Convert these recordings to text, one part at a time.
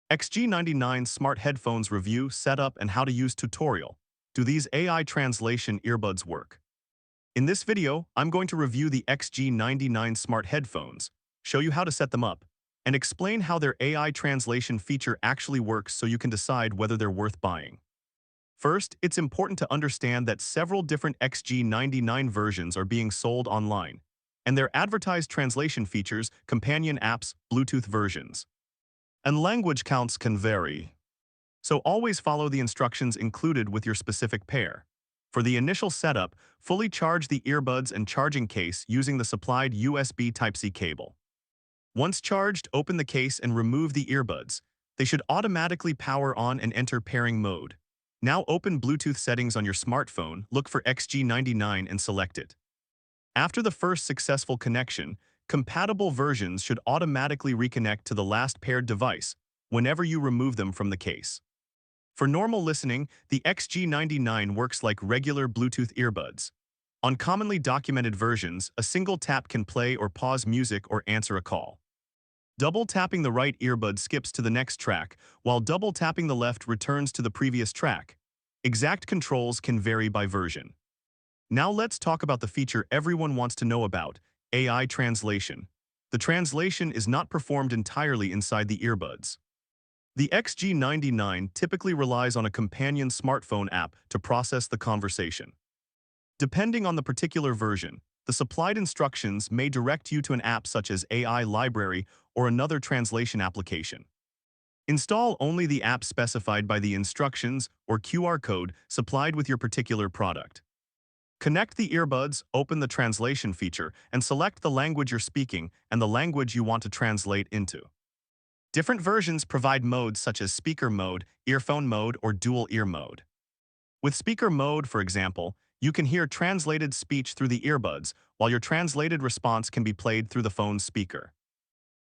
XG99 Smart Headphones Review, Setup, and How to Use Tutorial. Do these AI translation earbuds work? In this video, I'm going to review the XG99 Smart Headphones, show you how to set them up, and explain how their AI translation feature actually works so you can decide whether they're worth buying. First, it's important to understand that several different XG99 versions are being sold online, and their advertised translation features, companion apps, Bluetooth versions, and language counts can vary. So always follow the instructions included with your specific pair. For the initial setup, fully charge the earbuds and charging case using the supplied USB Type-C cable. Once charged, open the case and remove the earbuds. They should automatically power on and enter pairing mode. Now open Bluetooth settings on your smartphone, look for XG99 and select it. After the first successful connection, compatible versions should automatically reconnect to the last paired device whenever you remove them from the case. For normal listening, the XG99 works like regular Bluetooth earbuds. On commonly documented versions, a single tap can play or pause music or answer a call. Double tapping the right earbud skips to the next track, while double tapping the left returns to the previous track. Exact controls can vary by version. Now let's talk about the feature everyone wants to know about, AI translation. The translation is not performed entirely inside the earbuds. The XG99 typically relies on a companion smartphone app to process the conversation. Depending on the particular version, the supplied instructions may direct you to an app such as AI Library or another translation application. Install only the app specified by the instructions or QR code supplied with your particular product. Connect the earbuds, open the translation feature, and select the language you're speaking and the language you want to translate into. Different versions provide modes such as speaker mode, earphone mode, or dual ear mode. With speaker mode, for example, you can hear translated speech through the earbuds, while your translated response can be played through the phone's speaker.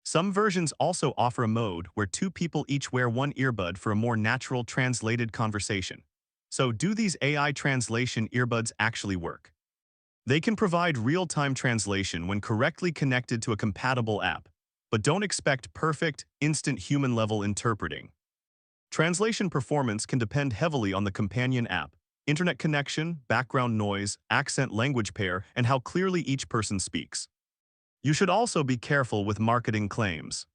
Some versions also offer a mode where two people each wear one earbud for a more natural translated conversation. So, do these AI translation earbuds actually work? They can provide real-time translation when correctly connected to a compatible app, but don't expect perfect, instant human-level interpreting. Translation performance can depend heavily on the companion app, internet connection, background noise, accent language pair, and how clearly each person speaks. You should also be careful with marketing claims.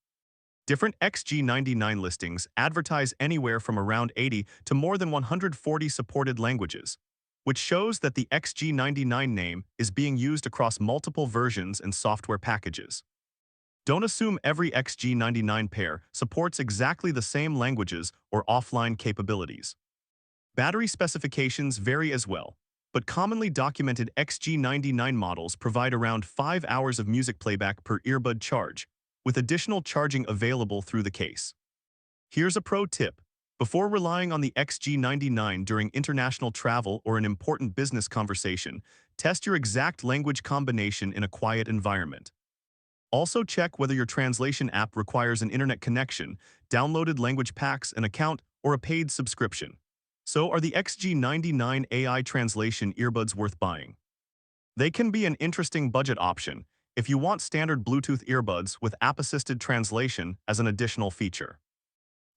Different XG99 listings advertise anywhere from around 80 to more than 140 supported languages, which shows that the XG99 name is being used across multiple versions and software packages. Don't assume every XG99 pair supports exactly the same languages or offline capabilities. Battery specifications vary as well, but commonly documented XG99 models provide around 5 hours of music playback per earbud charge, with additional charging available through the case. Here's a pro tip. Before relying on the XG99 during international travel or an important business conversation, test your exact language combination in a quiet environment. Also check whether your translation app requires an internet connection, downloaded language packs, an account, or a paid subscription. So, are the XG99 AI translation earbuds worth buying? They can be an interesting budget option if you want standard Bluetooth earbuds with app-assisted translation as an additional feature.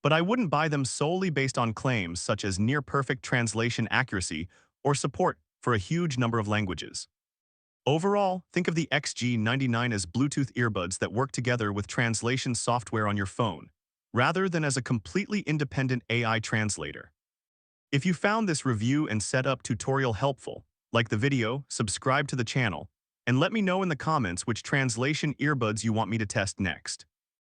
But I wouldn't buy them solely based on claims such as near-perfect translation accuracy or support for a huge number of languages. Overall, think of the XG99 as Bluetooth earbuds that work together with translation software on your phone, rather than as a completely independent AI translator. If you found this review and setup tutorial helpful, like the video, subscribe to the channel, and let me know in the comments which translation earbuds you want me to test next.